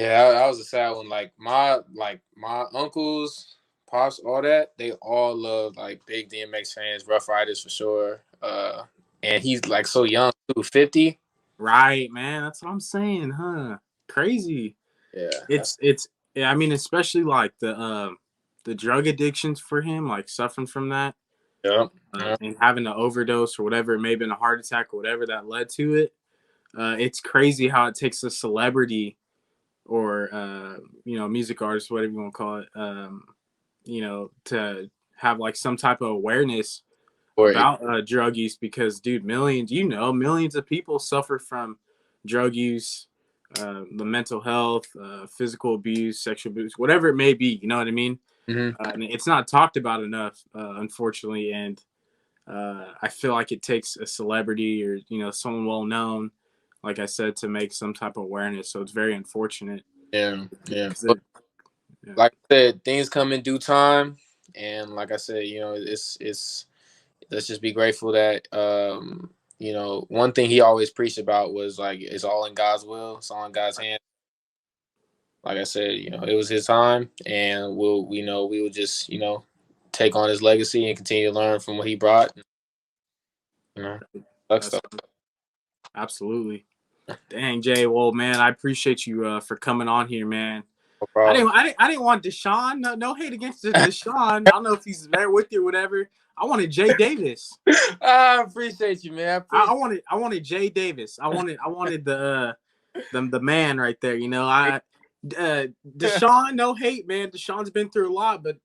Yeah, that was a sad one. Like my uncles, pops, all that, they all love like big DMX fans, Rough Riders for sure. And he's like so young too, 50. Right, man. That's what I'm saying, huh? Crazy. Yeah, It's yeah, I mean, especially like the drug addictions for him, like suffering from that, yeah, yeah. and having an overdose or whatever, it may have been a heart attack or whatever that led to it. It's crazy how it takes a celebrity or music artist, whatever you want to call it, to have like some type of awareness Or it, about drug use because, dude, millions of people suffer from drug use, the mental health, physical abuse, sexual abuse, whatever it may be. You know what I mean? mhm. And it's not talked about enough, unfortunately. And I feel like it takes a celebrity or someone well known, like I said, to make some type of awareness. So it's very unfortunate. Yeah, yeah. 'Cause But yeah. like I said, things come in due time, and like I said, it's let's just be grateful that one thing he always preached about was like it's all in God's will, it's all in God's hand. Like I said, it was his time, and we will just take on his legacy and continue to learn from what he brought. You know, sucks That's stuff. absolutely. Dang, Jay. Well, man, I appreciate you for coming on here, man. No I problem. didn't, I didn't, I didn't want DeShawn. No hate against DeShawn. I don't know if he's there with you or whatever. I wanted Jay Davis. I appreciate you, man. I I appreciate. wanted Jay Davis. I wanted the man right there. DeShawn. No hate, man. DeShawn's been through a lot, but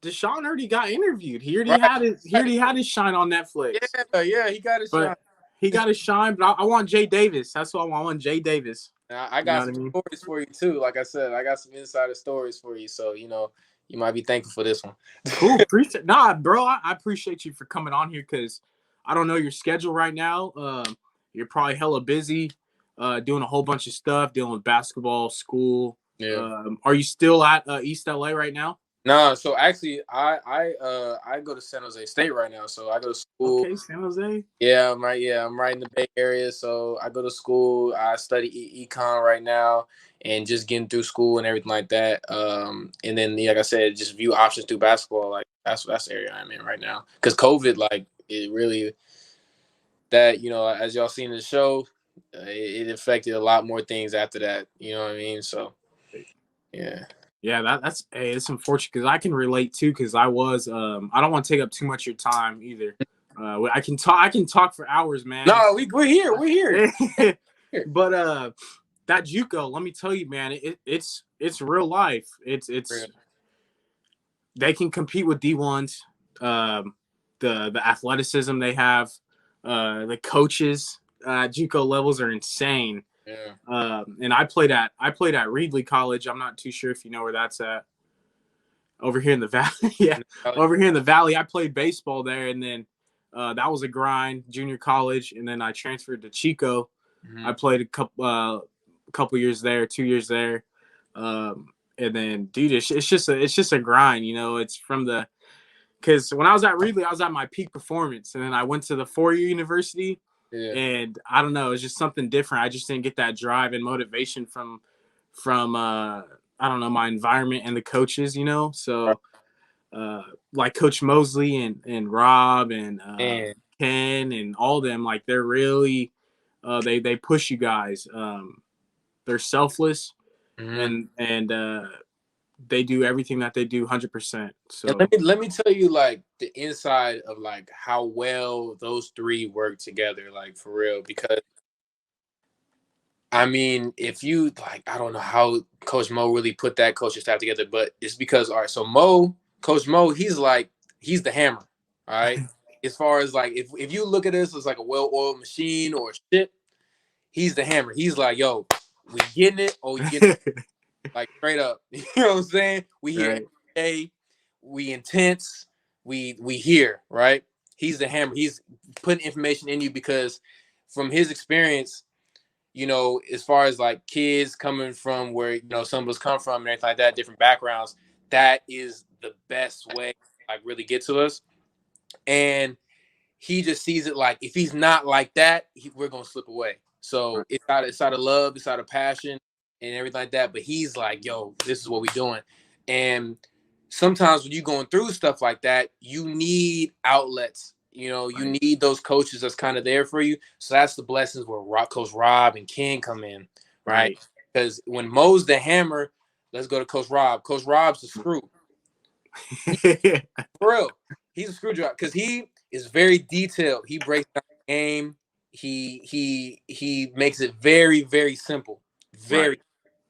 DeShawn already got interviewed. He already Right, had his. He right. already had his shine on Netflix. Yeah, he got his shot. But he got his shine. But I want Jay Davis. That's what I want. I want Jay Davis. Now, I You know got what I some mean? stories for you too. Like I said, I got some insider stories for you. So you might be thankful for this one. Cool. Appreciate Nah, bro. I appreciate you for coming on here because I don't know your schedule right now. You're probably hella busy, doing a whole bunch of stuff, dealing with basketball, school. Yeah. Are you still at East LA right now? No, so actually, I go to San Jose State right now. So I go to school. Okay, San Jose. Yeah, I'm right. Yeah, I'm right in the Bay Area. So I go to school. I study econ right now, and just getting through school and everything like that. And then like I said, just view options through basketball. Like that's the area I'm in right now. Because COVID, like it really that as y'all seen in the show, it affected a lot more things after that. You know what I mean? So yeah. Yeah, that's hey, it's unfortunate because I can relate too because I was I don't want to take up too much of your time either. I can talk for hours, man. No, we're here. We're here. Here. But that JUCO, let me tell you, man, it's real life. It's they can compete with D1s. The athleticism they have, the coaches JUCO levels are insane. Yeah. And I played at Reedley College. I'm not too sure if you know where that's at. Over here in the valley, yeah. Over here in the valley, I played baseball there, and then that was a grind. Junior college, and then I transferred to Chico. Mm-hmm. I played a couple years there, 2 years there, and then dude, it's just a grind. It's because when I was at Reedley, I was at my peak performance, and then I went to the 4-year university, Yeah. and I don't know, it's just something different. I just didn't get that drive and motivation from I don't know, my environment and the coaches. So like Coach Mosley and Rob and And Ken and all them, like they're really they push you guys. They're selfless mhm. and they do everything that they do 100%. And So let me tell you like the inside of like how well those three work together, like for real. Because I mean, if you like, I don't know how Coach Mo really put that coaching staff together, but it's because all right. So Coach Mo, he's the hammer. All right. As far as like, if you look at this as like a well-oiled machine or shit, he's the hammer. He's like, yo, we getting it. Oh, you getting it? Like straight up. You know what I'm saying? We here right. every day. We intense. We here, right? He's the hammer. He's putting information in you because from his experience, as far as like kids coming from where some of us come from and everything like that, different backgrounds, that is the best way to like really get to us. And he just sees it like if he's not like that, we're gonna slip away. So Right. it's out of love, it's out of passion. and everything like that. But he's like, yo, this is what we doing. And sometimes when you're going through stuff like that, you need outlets. You know, you need those coaches that's kind of there for you. So that's the blessings where Coach Rob and Ken come in, right? Because when Mo's the hammer, let's go to Coach Rob. Coach Rob's the screw. For real. He's a screwdriver because he is very detailed. He breaks down the game. He makes it very, very simple. Very,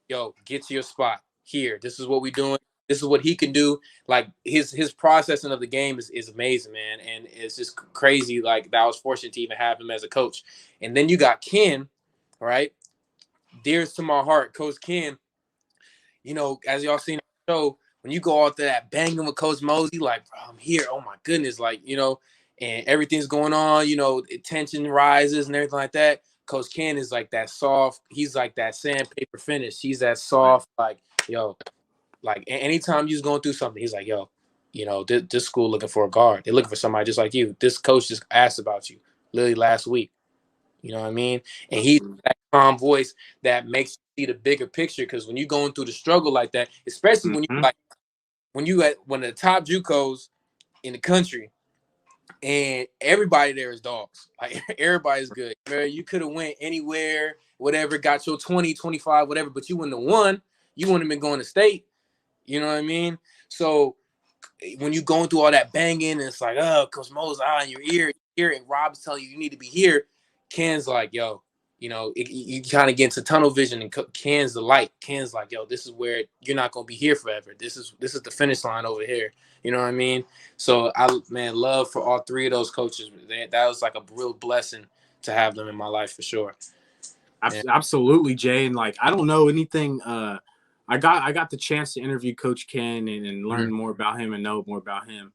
yo, get to your spot here. This is what we're doing. This is what he can do. Like his processing of the game is amazing, man. And it's just crazy. Like that I was fortunate to even have him as a coach. And then you got Ken, right? Dearest to my heart, Coach Ken. You know, as y'all seen on the show, when you go out there that banging with Coach Mosey, like, bro, I'm here. Oh my goodness, like, you know, and everything's going on, you know, tension rises and everything like that. Coach Ken is like that soft, he's like that sandpaper finish. He's that soft, like, yo, like anytime you're going through something, he's like, yo, you know, this school looking for a guard. They're looking for somebody just like you. This coach just asked about you literally last week. You know what I mean? And he's that calm voice that makes you see the bigger picture. Because when you're going through the struggle like that, especially when you like when the top JUCOs in the country, and everybody there is dogs. Like everybody's good. Man, you could have went anywhere, whatever, got your 20, 25, whatever, but you wouldn't have won. You wouldn't have been going to state. You know what I mean? So when you going through all that banging, and it's like, oh, Coach Mo's in your ear, and Rob's telling you need to be here. Ken's like, yo, you know, you kind of get into tunnel vision, and Ken's the light. Ken's like, yo, this is where you're not gonna be here forever. This is the finish line over here. You know what I mean? So love for all three of those coaches. That was like a real blessing to have them in my life for sure. Absolutely, Jay. And like, I don't know anything. I got the chance to interview Coach Ken and learn more about him and know more about him.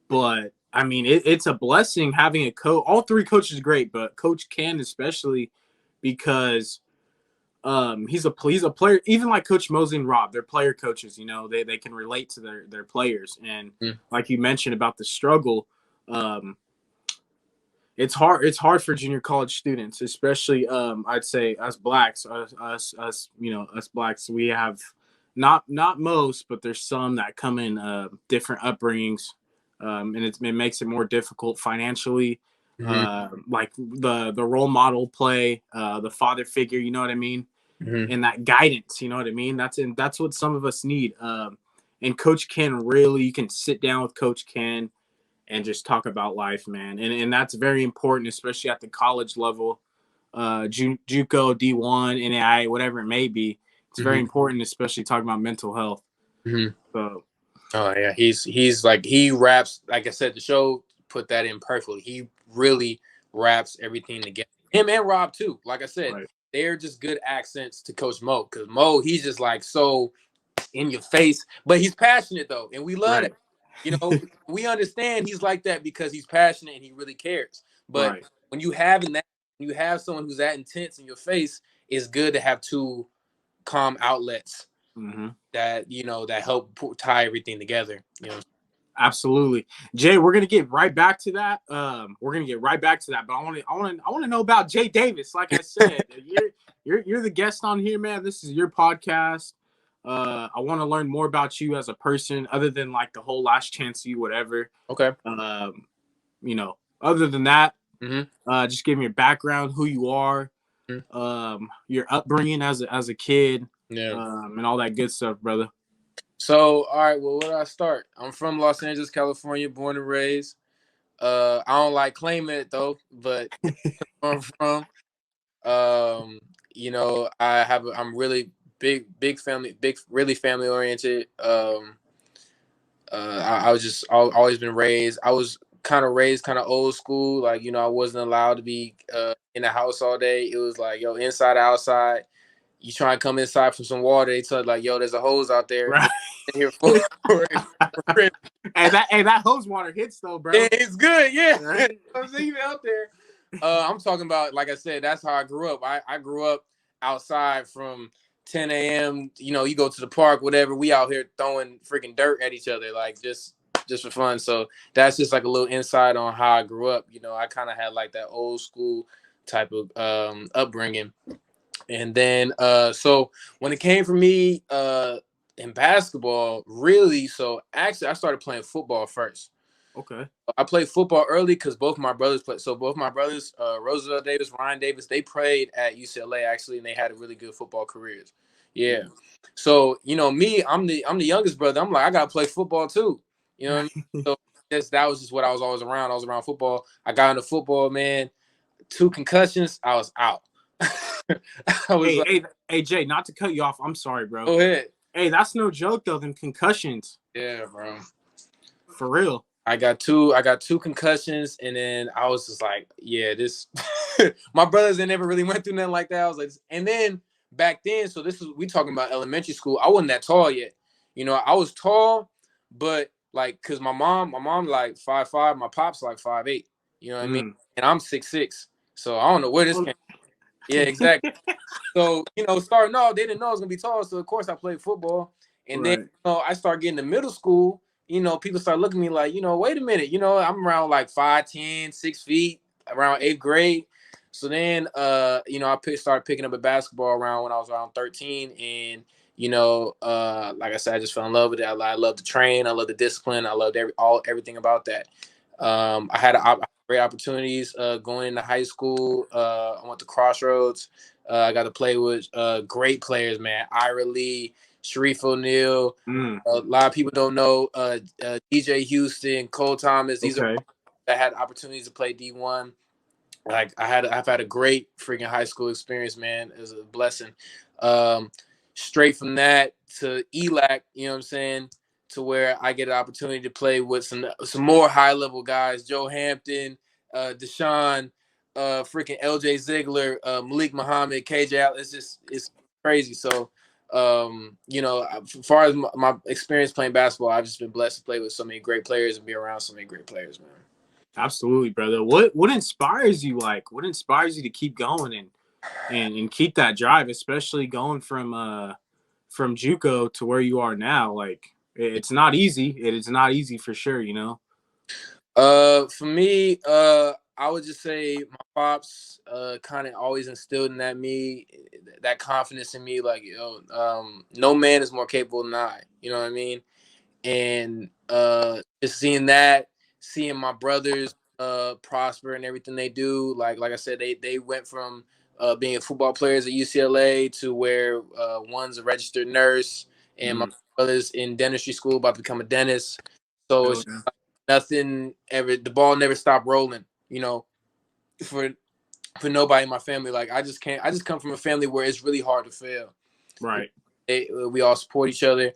But I mean, it's a blessing having a coach. All three coaches are great, but Coach Ken especially because he's a player. Even like Coach Mosley and Rob, they're player coaches. You know, they can relate to their players. And like you mentioned about the struggle, it's hard for junior college students, especially I'd say us blacks, us you know, us blacks. We have not most, but there's some that come in different upbringings. And it makes it more difficult financially. Like the role model play, the father figure, you know what I mean, and that guidance, you know what I mean. That's what some of us need. And Coach Ken, really, you can sit down with Coach Ken and just talk about life, man, and that's very important, especially at the college level, JUCO, D1, NAI, whatever it may be. It's very important, especially talking about mental health. So. Oh yeah, he's like he wraps, like I said, the show put that in perfectly. He really wraps everything together. Him and Rob too. Like I said, they're just good accents to Coach Mo, because Mo, he's just like so in your face, but he's passionate though, and we love it. You know, we understand he's like that because he's passionate and he really cares. But when you have someone who's that intense in your face, it's good to have two calm outlets. That, you know, that help tie everything together, you know. Absolutely, Jay. We're gonna get right back to that. But I want to know about Jay Davis. Like I said, you're the guest on here, man. This is your podcast. I want to learn more about you as a person, other than like the whole last chance you, whatever. Okay. You know, other than that, just give me your background, who you are, your upbringing as a kid. And all that good stuff, brother. So, all right, well, where do I start? I'm from Los Angeles, California, born and raised. I don't like claiming it though, but I'm from. You know, I'm really big family, really family oriented. I was just always been raised. I was kind of raised kind of old school, like, you know, I wasn't allowed to be in the house all day. It was like, yo, inside, outside. You try and come inside from some water, they tell you like, yo, there's a hose out there. Right. Here and that hose water hits though, bro. It's good, yeah. Right. I'm even out there. I'm talking about, like I said, that's how I grew up. I grew up outside from 10 a.m. You know, you go to the park, whatever. We out here throwing freaking dirt at each other, like just for fun. So that's just like a little insight on how I grew up. You know, I kind of had like that old school type of upbringing. And then so when it came for me in basketball, really, so actually I started playing football first. Okay. I played football early because both my brothers played. So both my brothers, Roosevelt Davis, Ryan Davis, they played at UCLA actually, and they had really good football careers. Yeah. So me, I'm the youngest brother. I'm like, I gotta play football too. You know what I mean? So that was just what I was always around. I was around football. I got into football, man. 2 concussions, I was out. I was Hey, like, hey, hey, Jay, not to cut you off. I'm sorry, bro. go ahead. Hey, that's no joke though. Them concussions, Yeah, bro. for real. I got two concussions, and then I was just like, yeah, this. My brothers, they never really went through nothing like that. I was like, and then back then, so this is we talking about elementary school. I wasn't that tall yet. I was tall, but like, cause my mom like 5'5", my pop's like 5'8". You know what I mean? Mm. And I'm 6'6". So I don't know where this came. Yeah, exactly. So, starting off, they didn't know I was gonna be tall. So of course I played football. And then, Right. I started getting to middle school, people start looking at me like, wait a minute, I'm around like 5'10", 6 feet, around 8th grade. So then I started picking up a basketball around when I was around 13. And, like I said, I just fell in love with it. I love to train, I love the discipline, I loved everything about that. I had great opportunities going into high school. I went to Crossroads. I got to play with great players, man. Ira Lee, Sharif O'Neal. Mm. A lot of people don't know DJ Houston, Cole Thomas. These are Okay. that had opportunities to play D1. Like I've had a great freaking high school experience, man. It was a blessing. Um, Straight from that to ELAC, you know what I'm saying, to where I get an opportunity to play with some more high level guys, Joe Hampton, DeShawn, freaking LJ Ziegler, Malik Muhammad, KJ Allen. It's crazy. So as far as my experience playing basketball, I've just been blessed to play with so many great players and be around so many great players, man. Absolutely, brother. What inspires you? Like, what inspires you to keep going and keep that drive, especially going from JUCO to where you are now? Like, it's not easy. It is not easy for sure. For me, I would just say my pops kind of always instilled in that confidence in me, like, no man is more capable than I. You know what I mean? And just seeing my brothers prosper and everything they do, like I said, they went from being football players at UCLA to where one's a registered nurse, and my Mm. brother's in dentistry school about to become a dentist. So Hell it's yeah. nothing ever, the ball never stopped rolling, for nobody in my family. Like I just come from a family where it's really hard to fail. Right. We all support each other.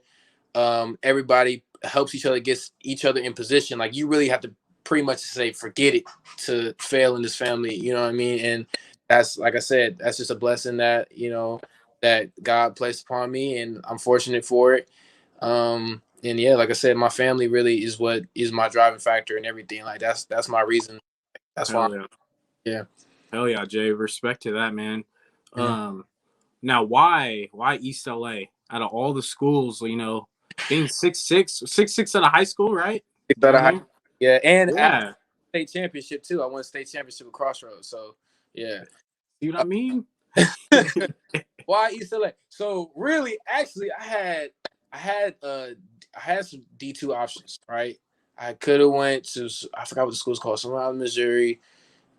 Everybody helps each other, gets each other in position. Like you really have to pretty much say forget it to fail in this family, you know what I mean? And that's, like I said, that's just a blessing that God placed upon me, and I'm fortunate for it. And yeah, like I said, my family really is what is my driving factor and everything. Like that's my reason. That's why. Hell yeah. Yeah. Hell yeah, Jay. Respect to that, man. Mhm. Um, Now, why East LA? Out of all the schools, being 6'6", out of high school, right? Kicked out of Down high. there. Yeah, and at Yeah. state championship too. I won state championship with Crossroads. So yeah. See what I mean? Why East LA? So really, actually, I had I had some D2 options, right? I could have went to, I forgot what the school's called, somewhere out in Missouri,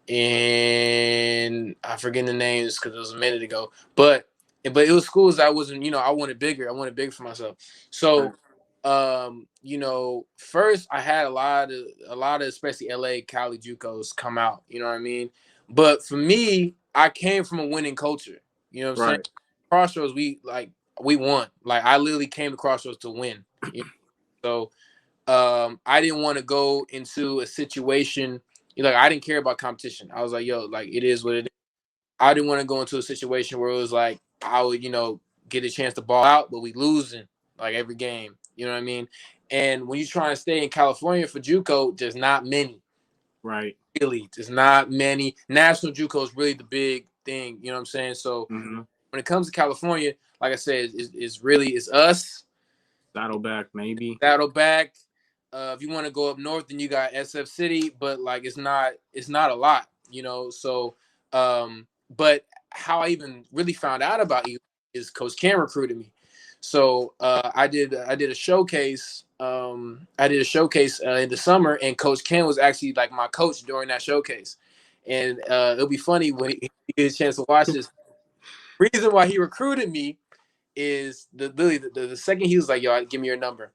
and I forget the names because it was a minute ago. But it was schools I wasn't, I wanted bigger. I wanted bigger for myself. Right. So first I had a lot of especially LA, Cali JUCOs come out, you know what I mean? But for me, I came from a winning culture. You know what I'm saying? Right. Crossroads, we won. Like I literally came to Crossroads to win. So I didn't want to go into a situation, like I didn't care about competition. I was like, yo, like it is what it is. I didn't want to go into a situation where it was like I would, get a chance to ball out, but we losing like every game. You know what I mean? And when you try and stay in California for JUCO, there's not many. Right. Really, there's not many. National JUCO is really the big thing. You know what I'm saying? So Mm-hmm. when it comes to California, like I said, it's us, Saddleback, maybe. Saddleback. If you want to go up north, then you got SF City, but like it's not a lot. So, but how I even really found out about Eli is Coach Cam recruited me. So I did a showcase. I did a showcase in the summer, and Coach Cam was actually like my coach during that showcase. And it'll be funny when he gets a chance to watch this. Reason why he recruited me is the second he was like, "Yo, give me your number."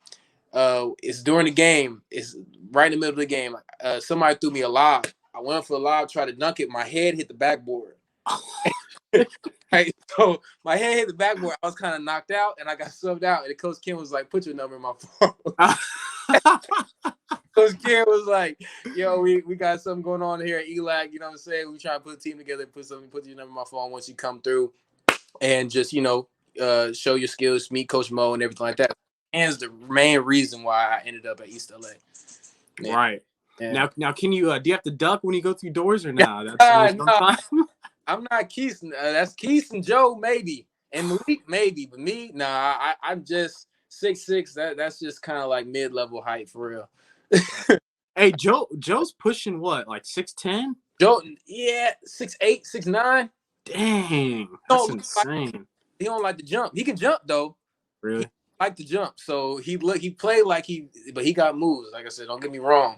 It's during the game. It's right in the middle of the game. Somebody threw me a lob. I went for a lob, tried to dunk it. My head hit the backboard. Right, so my head hit the backboard. I was kind of knocked out, and I got subbed out. And Coach Kim was like, "Put your number in my phone." Coach Kim was like, "Yo, we got something going on here at ELAC. You know what I'm saying? We try to put a team together. Put your number in my phone once you come through, and just show your skills, meet Coach Mo, and everything like that." And the main reason why I ended up at East LA. Man. Right. Yeah. Now, can you do you have to duck when you go through doors or not? I'm not Keeson. That's Keeson Joe maybe, and Malik maybe, but me, nah. I'm just 6'6". That's just kind of like mid-level height for real. Hey, Joe's pushing what, like 6'10"? Joe, yeah, 6'8", 6'9". Dang, that's insane. He don't like to jump. He can jump though. Really? He like to jump. So he played like but he got moves. Like I said, don't get me wrong.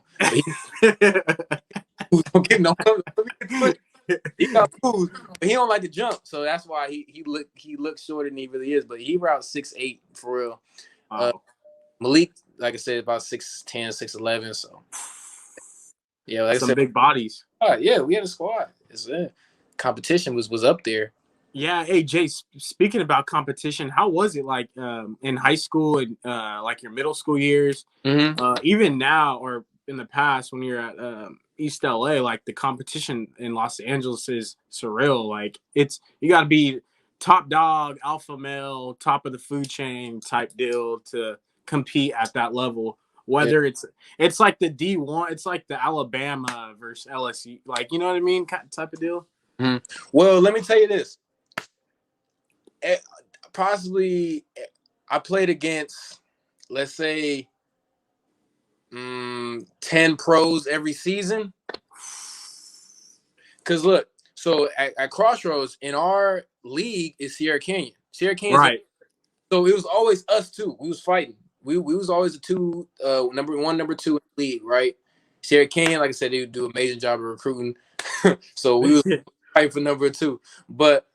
Don't get no. He got moves, but he don't like to jump. So that's why he looks shorter than he really is. But he around 6'8" for real. Wow. Malik, like I said, about 6'10", 6'11". So yeah, like some big bodies. Yeah, we had a squad. Competition was up there. Yeah. Hey, Jay, speaking about competition, how was it like in high school and like your middle school years? Mm-hmm. Even now or in the past when you're at East LA, like the competition in Los Angeles is surreal. Like you got to be top dog, alpha male, top of the food chain type deal to compete at that level. Whether it's like the D1, it's like the Alabama versus LSU, like, you know what I mean, type of deal. Mm-hmm. Well, let me tell you this. Possibly, I played against, let's say, 10 pros every season. Because look, so at Crossroads in our league is Sierra Canyon. Sierra Canyon, right? So it was always us two. We was fighting. We was always the two, number one, number two in the league, right? Sierra Canyon, like I said, they do an amazing job of recruiting. So we was fighting for number two. But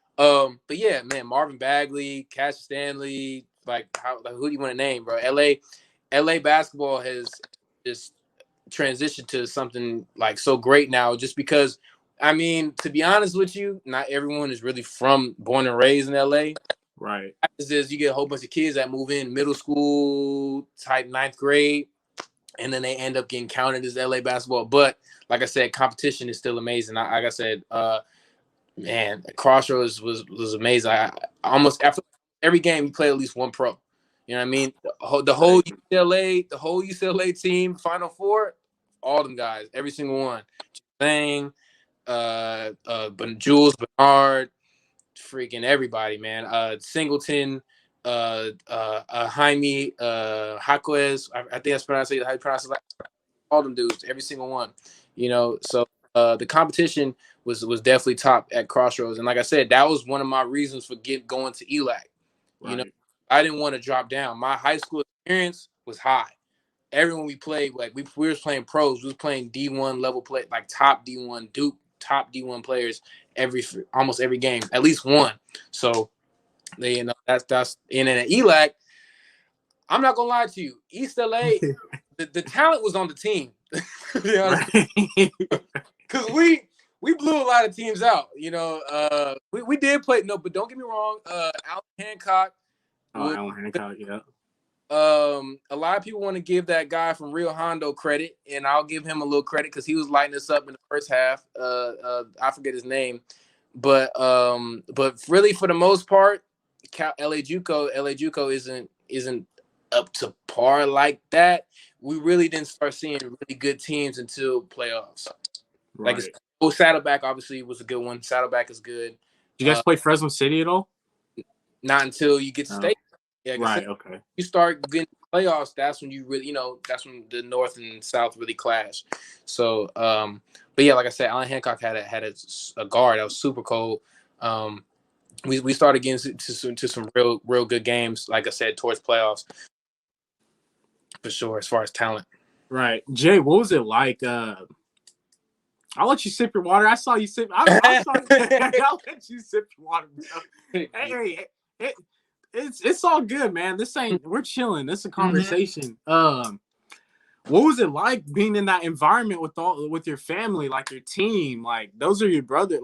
yeah, man, Marvin Bagley, Cassius Stanley, who do you want to name, bro? LA basketball has just transitioned to something like so great now, just because, I mean, to be honest with you, not everyone is really born and raised in LA. Right. Is you get a whole bunch of kids that move in middle school type 9th grade, and then they end up getting counted as LA basketball. But like I said, competition is still amazing. Like I said, man, Crossroads was amazing. I almost after every game you play at least one pro. You know what I mean? The whole UCLA team, Final Four, all them guys, every single one. Thing, Jules Bernard, freaking everybody, man. Singleton, Jaime, Jaquez. I think that's how you pronounce it. All them dudes, every single one. You know, so the competition was definitely top at Crossroads, and like I said, that was one of my reasons for going to ELAC. Right. You know, I didn't want to drop down. My high school experience was high. Everyone we played, like we were playing pros. We was playing D1 level play, like top D1 Duke, top D1 players almost every game, at least one. So they, that's in an ELAC. I'm not gonna lie to you, East LA, the talent was on the team. Because we blew a lot of teams out. You know, we did play but don't get me wrong. Alan Hancock. Alan Hancock, yeah. A lot of people want to give that guy from Rio Hondo credit, and I'll give him a little credit because he was lighting us up in the first half. I forget his name, but really for the most part, LA JUCO isn't up to par like that. We really didn't start seeing really good teams until playoffs. Right. Like Saddleback obviously was a good one. Saddleback is good. Did you guys play Fresno City at all? Not until you get state. Yeah, right. Okay. You start getting playoffs. That's when you really, that's when the North and South really clash. So, but yeah, like I said, Alan Hancock had a guard that was super cold. We started getting to some real good games, like I said, towards playoffs for sure, as far as talent. Right. Jay, what was it like? I'll let you sip your water. I saw you sip. I'll let you sip your water, bro. Hey, it's all good, man. This ain't, we're chilling. This is a conversation. What was it like being in that environment with your family, like your team? Like those are your brothers,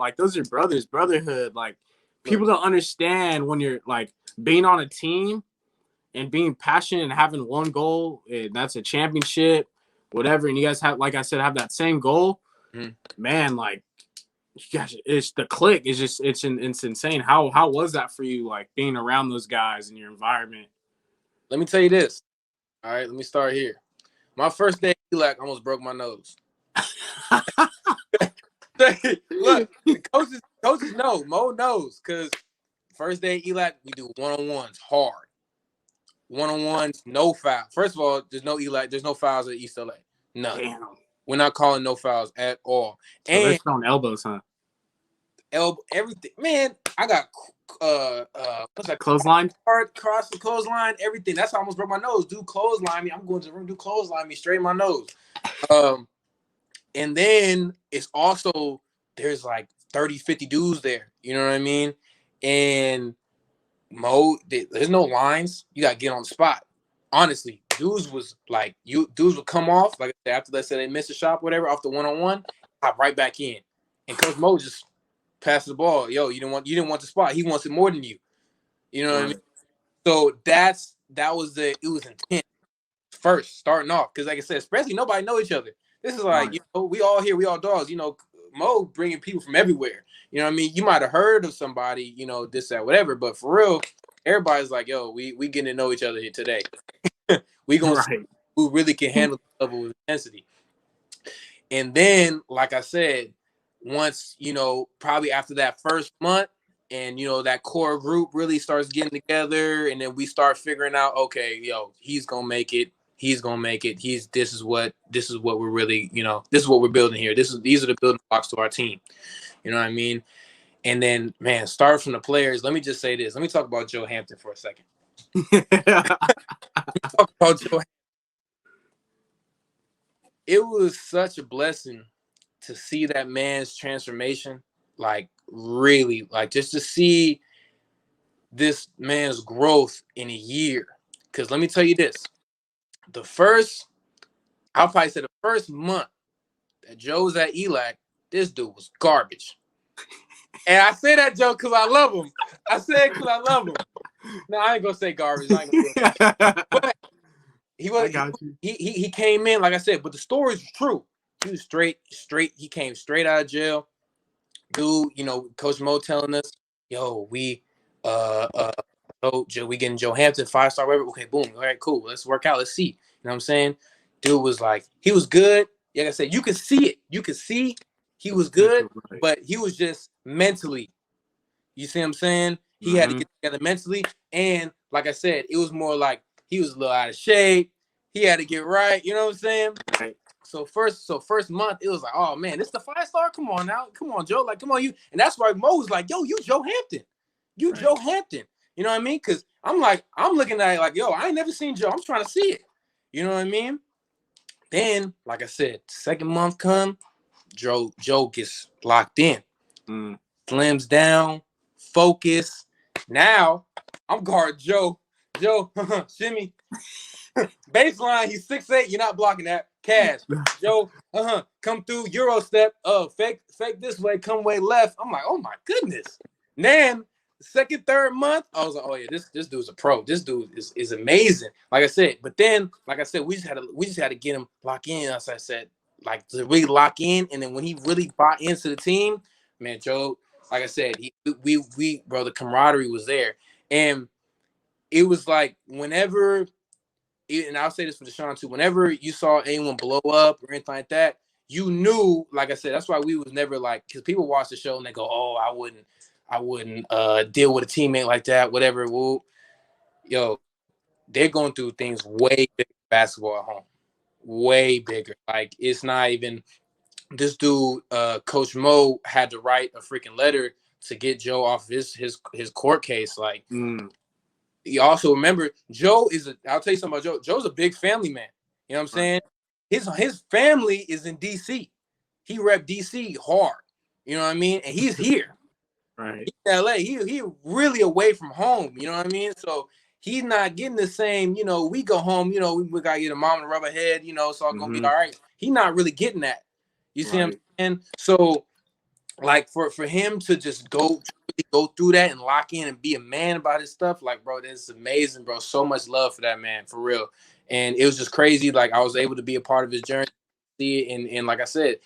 brotherhood. Like people don't understand when you're like being on a team and being passionate and having one goal, and that's a championship, whatever. And you guys have, like I said, have that same goal. Man, like, gosh, it's the click. It's just it's insane. How was that for you, like being around those guys in your environment? Let me tell you this. All right, let me start here. My first day at ELAC, I almost broke my nose. Look, the coaches know. Mo knows, because first day at ELAC, we do one-on-ones hard. One-on-ones, no foul. First of all, there's no ELAC, there's no fouls at East LA. None. Damn. We're not calling no fouls at all. So and they're throwing elbows, huh? Everything. Man, I got what's that? Clothesline? Cross the clothesline, everything. That's how I almost broke my nose. Dude clothesline me. I'm going to the room, do clothesline me, straight in my nose. And then it's also, there's like 30, 50 dudes there. You know what I mean? And Mo, there's no lines. You got to get on the spot. Honestly, dudes would come off, like after, let's say they missed a shot, whatever, off the one-on-one, hop right back in. And Coach Mo just passed the ball. Yo, you didn't want the spot. He wants it more than you. You know what I mean? So it was intense first, starting off. Because like I said, especially nobody know each other. This is like, we all here, we all dogs. Mo bringing people from everywhere. You know what I mean? You might have heard of somebody, this, that, whatever. But for real, everybody's like, yo, we getting to know each other here today. We gonna see who really can handle the level of intensity. And then, like I said, once, probably after that first month and, that core group really starts getting together, and then we start figuring out, okay, he's going to make it. He's going to make it. This is what we're really, this is what we're building here. These are the building blocks to our team. You know what I mean? And then, man, start from the players. Let me just say this. Let me talk about Joe Hampton for a second. Talk about Joe. It was such a blessing to see that man's transformation, like really, like just to see this man's growth in a year. Because let me tell you this, I'll probably say the first month that Joe was at ELAC, this dude was garbage. And I say that joke because I love him. I say it because I love him. No, I ain't gonna say garbage. I ain't gonna but he came in, like I said, but the story is true. He was straight. He came straight out of jail. Dude, Coach Mo telling us, yo, we getting Joe Hampton 5-star whatever. Okay, boom. All right, cool. Let's work out. Let's see. You know what I'm saying? Dude was like, he was good. Like I said, you could see it. You could see he was good, but he was just mentally. You see what I'm saying? He had to get together mentally. And like I said, it was more like he was a little out of shape. He had to get right. You know what I'm saying? Right. So first month, it was like, oh man, this is the 5-star. Come on now. Come on, Joe. Like, come on, you. And that's why Mo was like, yo, you Joe Hampton. You Joe Hampton. You know what I mean? Because I'm looking at it like, yo, I ain't never seen Joe. I'm trying to see it. You know what I mean? Then, like I said, second month come, Joe gets locked in. Slims down, focus. Now, I'm guard Joe. Joe, shimmy. Baseline, he's 6'8". You're not blocking that. Cash. Joe, come through, Euro step. Fake this way, come way left. I'm like, oh my goodness. And then second, third month, I was like, oh yeah, this dude's a pro. This dude is amazing. Like I said, but then, like I said, we just had to get him locked in. As I said, like to really lock in, and then when he really bought into the team, man, Joe, like I said, we bro, the camaraderie was there, and it was like whenever. And I'll say this for DeShawn too. Whenever you saw anyone blow up or anything like that, you knew. Like I said, that's why we was never like, because people watch the show and they go, "Oh, I wouldn't deal with a teammate like that." Whatever. Well, yo, they're going through things way bigger than basketball at home. Way bigger. Like it's not even. This dude, Coach Mo, had to write a freaking letter to get Joe off his court case. Like, you also remember Joe I'll tell you something about Joe. Joe's a big family man. You know what I'm saying? His family is in DC. He rep DC hard. You know what I mean? And he's here. Right. He's in LA. He really away from home. You know what I mean? So he's not getting the same, you know, we go home, you know, we gotta get a mom to rub her head, you know, it's all gonna be all right. He's not really getting that. You see what I'm saying? So like for him to just go through that and lock in and be a man about his stuff, like, bro, this is amazing, bro. So much love for that man, for real. And it was just crazy. Like, I was able to be a part of his journey, see it, and like I said,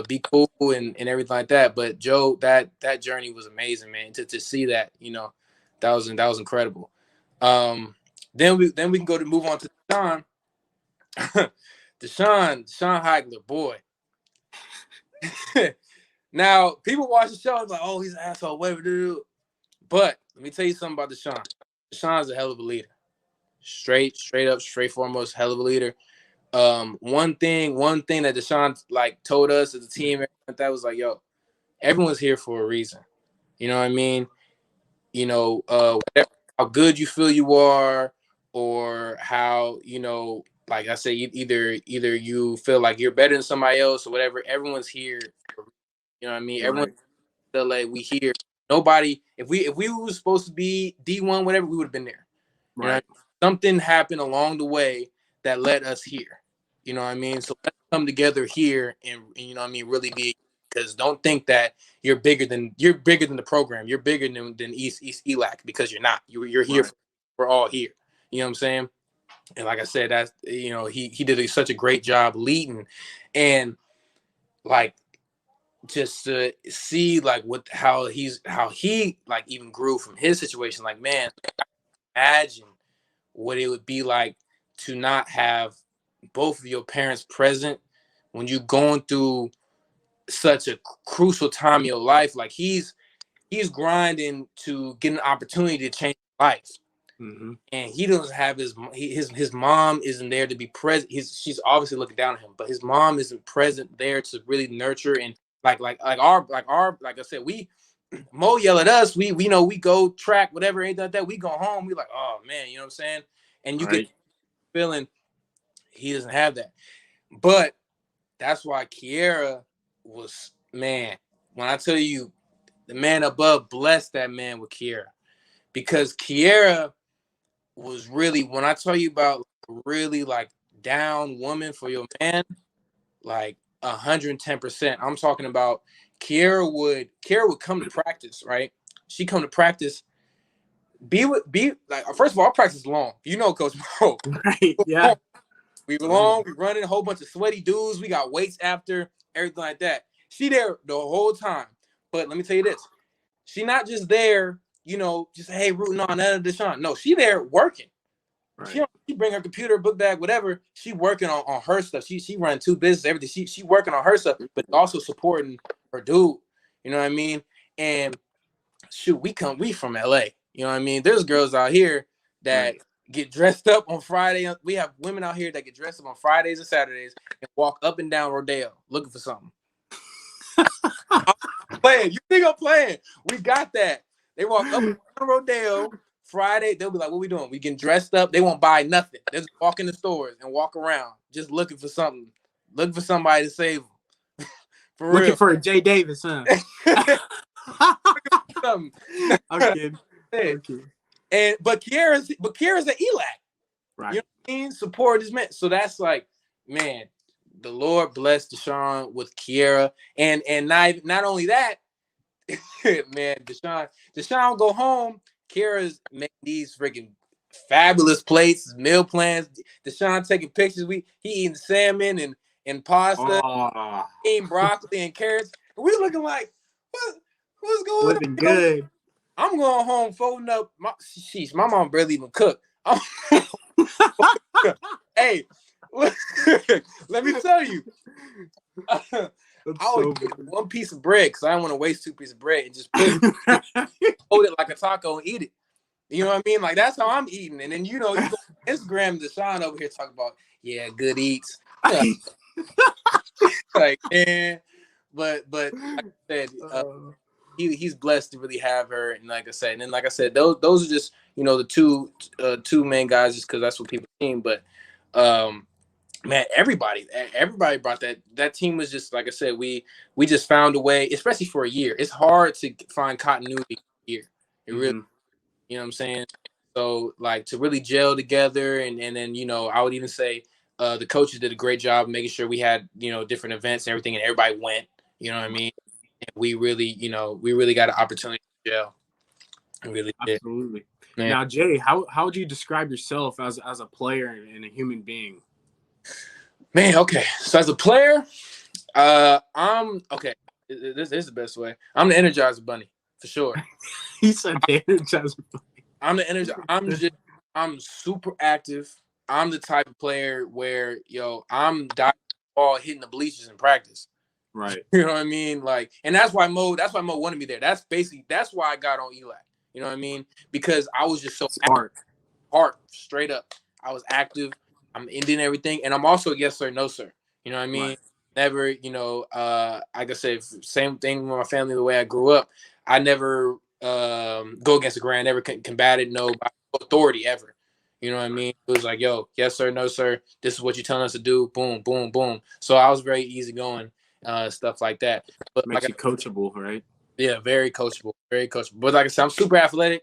be cool and everything like that. But Joe, that journey was amazing, man. To see that, you know, that was incredible. Then we can move on to DeShawn. DeShawn Hagler, boy. Now, people watch the show and like, oh, he's an asshole, whatever, dude. But let me tell you something about DeShawn. DeShawn's a hell of a leader. Straight up, foremost, hell of a leader. One thing that DeShawn like told us as a team, that was like, yo, everyone's here for a reason. You know what I mean? You know, whatever, how good you feel you are, or how, you know, like I say, either you feel like you're better than somebody else or whatever. Everyone's here. You know what I mean? Everyone in LA, we here. Nobody, if we were supposed to be D1, whatever, we would have been there. You know what I mean? Something happened along the way that led us here. You know what I mean? So let's come together here and you know what I mean, really be, because don't think that you're bigger than the program. You're bigger than East ELAC, because you're not. You're here. We're all here. You know what I'm saying? And like I said, that's, you know, he did such a great job leading, and like, just to see like how he like even grew from his situation. Like, man, imagine what it would be like to not have both of your parents present when you're going through such a crucial time in your life. Like, he's grinding to get an opportunity to change life. And he doesn't have his mom isn't there to be present. She's obviously looking down at him, but his mom isn't present there to really nurture. And like I said, Mo yell at us. We know, we go track, whatever, ain't that. We go home. We like, oh man, you know what I'm saying? And you get feeling he doesn't have that. But that's why Kiera was, man, when I tell you, the man above blessed that man with Kiera, because Kiera was really, when I tell you about really like down woman for your man, like 110%. I'm talking about Kiera would come to practice, right? She come to practice, be like, first of all, our practice is long. You know, Coach Mo. Right. Yeah. We long, we running a whole bunch of sweaty dudes. We got weights after, everything like that. She there the whole time. But let me tell you this. She not just there, you know, just, hey, rooting on DeShawn. No, she there working. Right. She bring her computer, book bag, whatever. She working on her stuff. She running 2 businesses, everything. She working on her stuff, but also supporting her dude. You know what I mean? And shoot, we from LA. You know what I mean? There's girls out here that get dressed up on Friday. We have women out here that get dressed up on Fridays and Saturdays and walk up and down Rodeo looking for something. I'm playing. You think I'm playing? We got that. They walk up and down Rodeo Friday. They'll be like, what we doing? We getting dressed up. They won't buy nothing. They just walk in the stores and walk around just looking for something. Looking for somebody to save them. For looking real. for a Jay Davis, huh? I'm kidding. But Kiera's an ELAC. Right. You know what I mean? Support his man. So that's like, man, the Lord bless DeShawn with Kiera. And not only that, man, DeShawn go home. Kiera's making these freaking fabulous plates, meal plans. DeShawn taking pictures. He eating salmon and pasta, eating broccoli and carrots. And we looking like, what's going on? Looking good. I'm going home folding up. My mom barely even cook. Hey, let me tell you. I would get 1 piece of bread because I don't want to waste 2 pieces of bread and just hold it like a taco and eat it. You know what I mean? Like, that's how I'm eating. And then, you know, you go Instagram DeShawn over here talking about, yeah, good eats. Like, man. But like I said, he's blessed to really have her. And like I said, those are just the two main guys, just because that's what people seen. But man, everybody brought that team was just like I said, we just found a way, especially for a year. It's hard to find continuity here. It really, you know what I'm saying? So like to really gel together, and then I would even say the coaches did a great job making sure we had different events and everything, and everybody went. You know what I mean? And we really got an opportunity to gel. We really did. Absolutely. Man. Now, Jay, how would you describe yourself as a player and a human being? Man, okay. So as a player, I'm okay. This is the best way. I'm the Energizer Bunny for sure. He said the Energizer Bunny. I'm the Energizer. I'm super active. I'm the type of player where I'm diving ball hitting the bleachers in practice. Right. You know what I mean? Like, and that's why Mo wanted me there. That's why I got on ELAC. You know what I mean? Because I was just so smart. Heart straight up. I was active. I'm ending everything, and I'm also yes sir, no sir. You know what I mean? Right. Never, like I said, same thing with my family. The way I grew up, I never go against the grain. I never combated no authority ever. You know what I mean? It was like, yo, yes sir, no sir. This is what you're telling us to do. Boom, boom, boom. So I was very easygoing, stuff like that. But makes you coachable, right? Yeah, very coachable, very coachable. But like I said, I'm super athletic.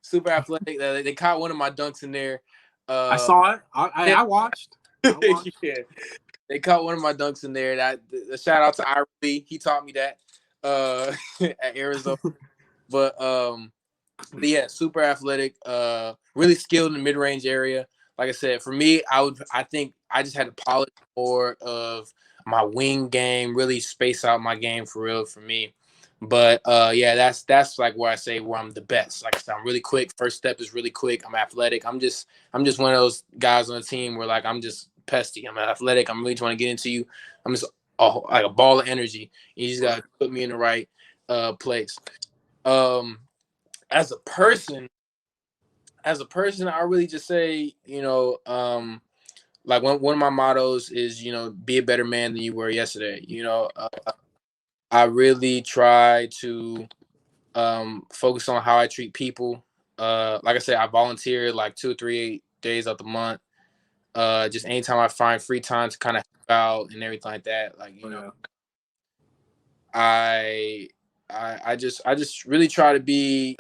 Super athletic. They caught one of my dunks in there. I saw it. I watched. Yeah, they caught one of my dunks in there. That shout out to Ira B. He taught me that at Arizona. But yeah, super athletic. Really skilled in the mid range area. Like I said, for me, I think I just had to polish more of my wing game. Really space out my game for real for me. But yeah, that's like where I say where I'm the best. Like I said, I'm really quick. First step is really quick. I'm athletic. I'm just one of those guys on the team where like I'm just pesty. I'm athletic. I'm really trying to get into you. I'm just like a ball of energy. You just gotta put me in the right place. As a person, I really just say, like one of my mottos is, be a better man than you were yesterday. I really try to focus on how I treat people. Like I said, I volunteer like 2 or 3 days out the month. Just anytime I find free time to kind of help out and everything like that. Like, I just really try to be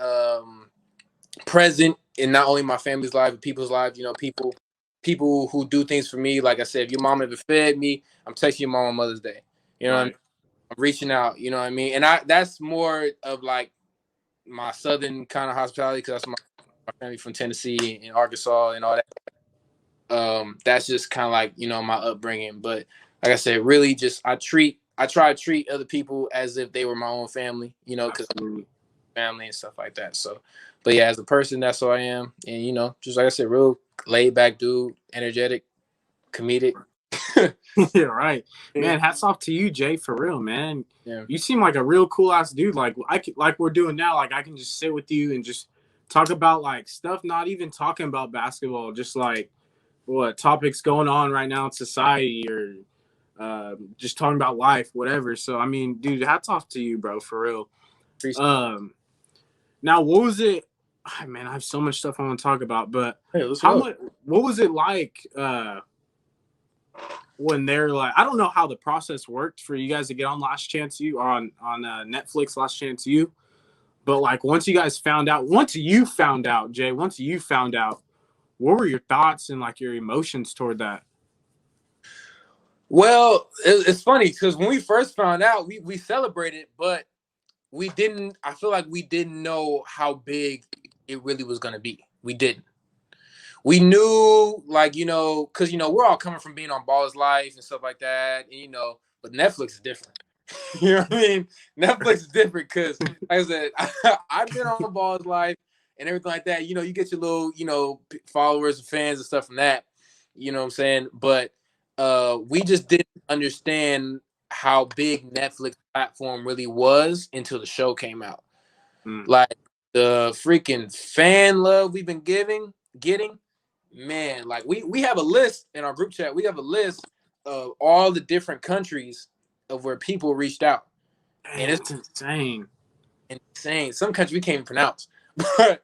present in not only my family's life, but people's lives. People who do things for me. Like I said, if your mom ever fed me, I'm texting your mom on Mother's Day. You know what I mean? I'm reaching out, you know what I mean? And that's more of like my southern kind of hospitality, because that's my family from Tennessee and Arkansas and all that. That's just kind of like, my upbringing. But like I said, really just I try to treat other people as if they were my own family, because family and stuff like that. So, but yeah, as a person, that's who I am. And, just like I said, real laid back dude, energetic, comedic. Yeah, right, man. Hats off to you, Jay, for real, man. Yeah. You seem like a real cool ass dude. Like we're doing now. Like I can just sit with you and just talk about like stuff, not even talking about basketball, just like what topics going on right now in society, or just talking about life, whatever. So I mean, dude, hats off to you, bro, for real. Now what was it? Oh, man, I have so much stuff I want to talk about, but what was it like? When they're like, I don't know how the process worked for you guys to get on Last Chance U, or on Netflix Last Chance U, but like once you found out, Jay, what were your thoughts and like your emotions toward that? Well, it's funny because when we first found out, we celebrated, but we didn't. I feel like we didn't know how big it really was going to be. We didn't. We knew, like, because, we're all coming from being on Ball's Life and stuff like that. And, but Netflix is different. You know what I mean? Netflix is different because, like I said, I've been on Ball's Life and everything like that. You get your little, followers and fans and stuff from that. You know what I'm saying? But we just didn't understand how big Netflix platform really was until the show came out. Like, the freaking fan love we've been getting, man, like we have a list in our group chat. We have a list of all the different countries of where people reached out. and Man, it's that's insane. insane. Some countries we can't even pronounce, but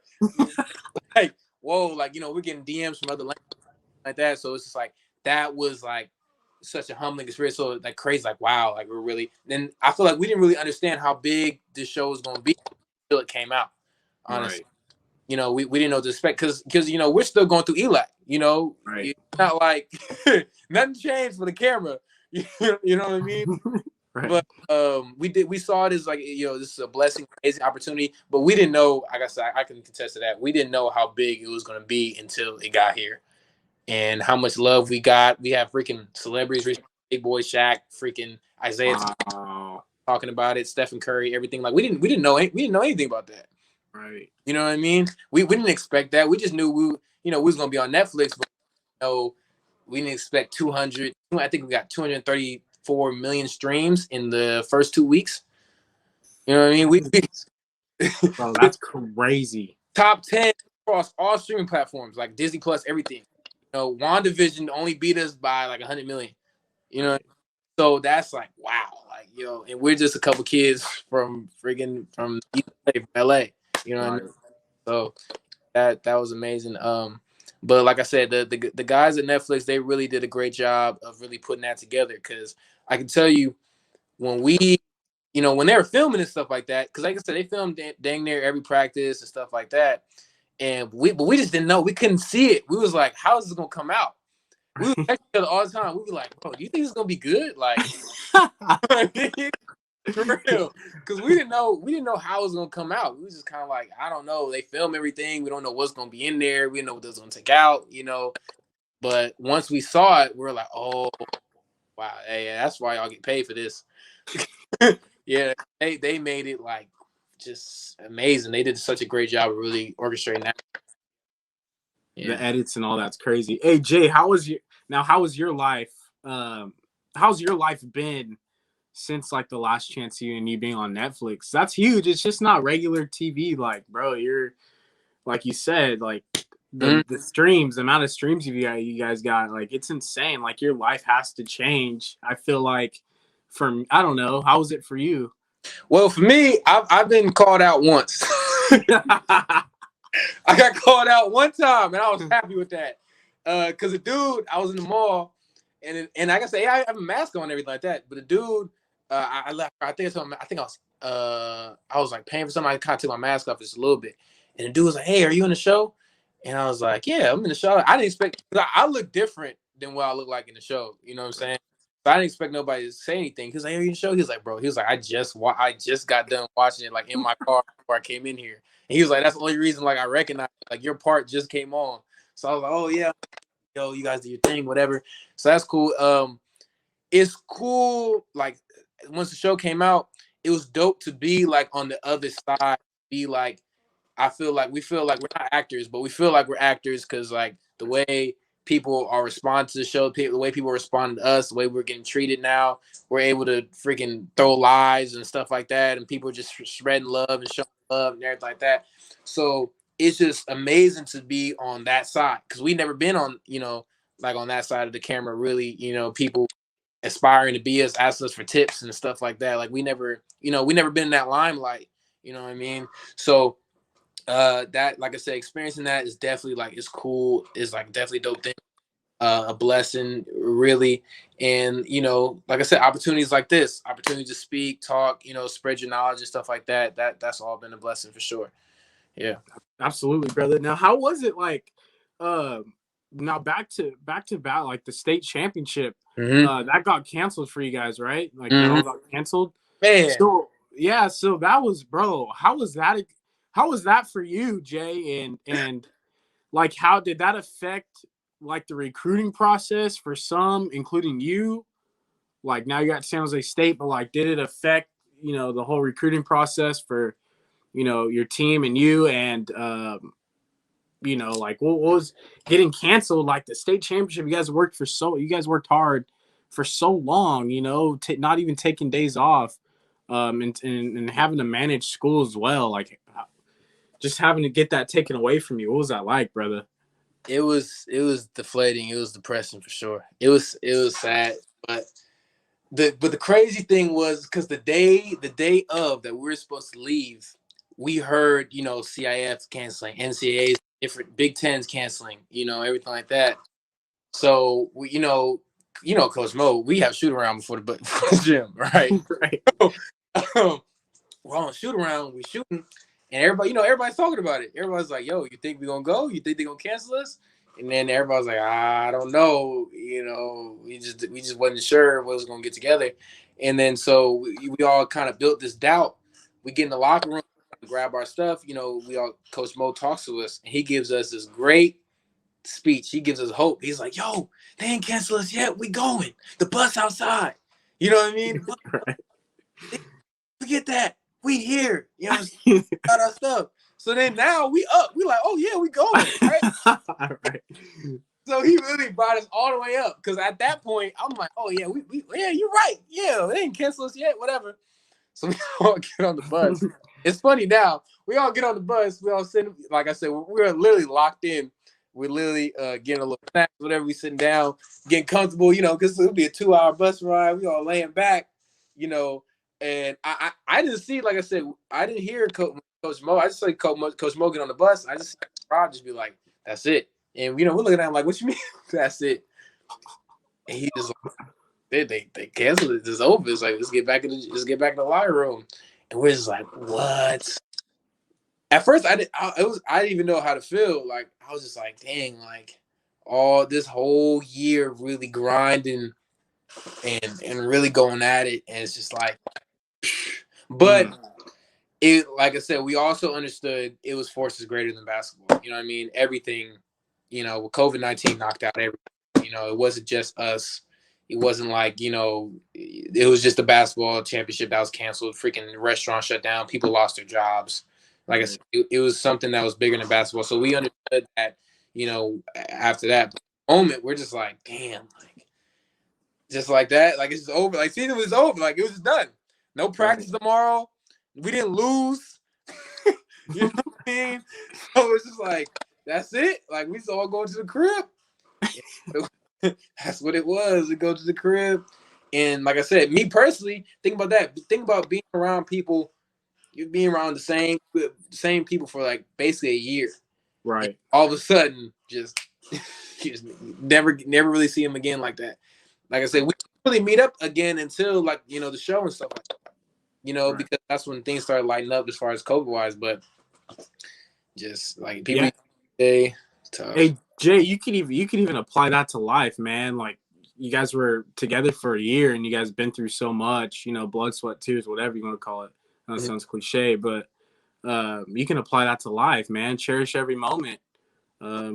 like, whoa, like, we're getting DMs from other languages like that. So it's just like that was like such a humbling experience. So like crazy, like wow, like we're really. Then I feel like we didn't really understand how big this show was going to be until it came out. Honestly, Right. we didn't know what to expect because we're still going through ELAC. Right. It's not like nothing changed for the camera. You know what I mean? Right. But we saw it as like this is a blessing, amazing opportunity. But we didn't know. Like I said, I can contest to that. We didn't know how big it was going to be until it got here, and how much love we got. We have freaking celebrities, Big Boy Shaq, freaking Isaiah Wow. talking about it, Stephen Curry, everything. Like we didn't know anything about that. Right. You know what I mean? We didn't expect that. We just knew we was gonna be on Netflix, but we didn't expect 200. I think we got 234 million streams in the first 2 weeks. You know what I mean? We Bro, that's crazy. top 10 across all streaming platforms like Disney Plus, everything. WandaVision only beat us by like 100 million. You know, so that's like wow, like and we're just a couple kids from LA. You know what I mean? So that was amazing. But like I said, the guys at Netflix, they really did a great job of really putting that together. Because I can tell you when when they were filming and stuff like that, because like I said, they filmed dang near every practice and stuff like that. But we just didn't know. We couldn't see it. We was like, how is this gonna come out? We would text each other all the time. We'd be like, bro, do you think it's gonna be good? Like for real. Because we didn't know how it was gonna come out. We was just kind of like, I don't know. They film everything. We don't know what's gonna be in there. We didn't know what they was gonna take out, But once we saw it, we were like, oh wow, hey, that's why y'all get paid for this. Yeah, they made it like just amazing. They did such a great job of really orchestrating that. The Yeah. edits and all that's crazy. Hey Jay, how was your life? How's your life been since like the last chance of you and you being on Netflix? That's huge. It's just not regular TV. Like, bro, you're like you said, like the streams, the amount of streams you guys got, like it's insane. Like your life has to change. I feel like I don't know, how was it for you? Well, for me, I've been called out once. I got called out one time, and I was happy with that. Cause a dude, I was in the mall, and like I say, I have a mask on and everything like that. But the dude, I left. I think I was like paying for something. I kind of took my mask off just a little bit, and the dude was like, "Hey, are you in the show?" And I was like, "Yeah, I'm in the show." I didn't expect. I look different than what I look like in the show. You know what I'm saying? So I didn't expect nobody to say anything. He was like, "Are you in the show?" He was like, "Bro," he was like, I just got done watching it like in my car before I came in here." And he was like, "That's the only reason like I recognize like your part just came on." So I was like, "Oh yeah, yo, you guys do your thing, whatever." So that's cool. It's cool. Like once the show came out, it was dope to be like on the other side. Be like, we feel like we're not actors, but we feel like we're actors because like the way people are responding to the show, the way people respond to us, the way we're getting treated now, we're able to freaking throw lies and stuff like that, and people just spreading love and showing love and everything like that. So it's just amazing to be on that side because we never been on, like on that side of the camera. Really, people aspiring to be us, ask us for tips and stuff like that. Like we never been in that limelight. You know what I mean? So that, like I said, experiencing that is definitely like it's cool. It's like definitely a dope thing. A blessing, really. And like I said, opportunities like this, opportunity to speak, talk, spread your knowledge and stuff like that. That's all been a blessing for sure. Yeah. Absolutely, brother. Now, how was it like? Now back to like the state championship. That got canceled for you guys, right? Like that all got canceled. Man. So yeah, so that was, bro. How was that? How was that for you, Jay? And like, how did that affect like the recruiting process for some, including you? Like now you got San Jose State, but like, did it affect the whole recruiting process for your team and you and like what was getting canceled, like the state championship? You guys worked hard for so long, not even taking days off, and having to manage school as well, like just having to get that taken away from you. What was that like, brother? It was deflating. It was depressing for sure. It was sad, but But the crazy thing was because the day of that we were supposed to leave, we heard, CIF canceling, NCAA's, different Big Ten's canceling, everything like that. So we, Coach Mo, we have shoot around before the gym, right? Right. So, we're on shoot around, we shooting, and everybody's talking about it. Everybody's like, "Yo, you think we gonna go? You think they gonna cancel us?" And then everybody's like, "I don't know." We just wasn't sure what was gonna get together. And then so we all kind of built this doubt. We get in the locker room, grab our stuff. Coach Mo talks to us, and he gives us this great speech. He gives us hope. He's like, "Yo, they ain't cancel us yet. We going. The bus outside. You know what I mean? The bus, Right. forget that. We here. Got our stuff." So then now we up. We like, "Oh yeah, we going." Right. Right. So he really brought us all the way up, because at that point I'm like, "Oh yeah, yeah, you're right. Yeah, they ain't cancel us yet. Whatever." So we all get on the bus. It's funny now. We all get on the bus. We all sitting, like I said, we're literally locked in. We're literally getting a little snack, whatever. We sitting down, getting comfortable, because it'll be a 2-hour bus ride. We all laying back, and I didn't see, like I said, I didn't hear Coach Mo. I just saw Coach Mo get on the bus. I just see Rob just be like, "That's it." And we're looking at him like, "What you mean that's it?" And he just like, they canceled it. It's over. It's like, let's get back in the locker room. And we're just like, what? At first, I didn't even know how to feel. Like, I was just like, dang, like, all this whole year really grinding and really going at it, and it's just like, but it, like I said, we also understood it was forces greater than basketball. You know what I mean? Everything, with COVID-19 knocked out everything. It wasn't just us. It wasn't like, it was just the basketball championship that was canceled. Freaking restaurants shut down. People lost their jobs. Like I said, it was something that was bigger than basketball. So we understood that, after that moment, we're just like, damn, like, just like that. Like, it's just over. Like, season was over. Like, it was just done. No practice tomorrow. We didn't lose. You know what I mean? So it's just like, that's it. Like, we just all going to the crib. That's what it was. We go to the crib. And like I said, me personally, think about that. Think about being around people. You're being around the same people for like basically a year. Right. And all of a sudden, just never really see them again like that. Like I said, we didn't really meet up again until, like, the show and stuff like that. Right. Because that's when things started lighting up as far as COVID wise. But just like people, tough. Hey Jay, you could even apply that to life, man. Like, you guys were together for a year and you guys been through so much, blood, sweat, tears, whatever you want to call it. That sounds cliche, but you can apply that to life, man. Cherish every moment.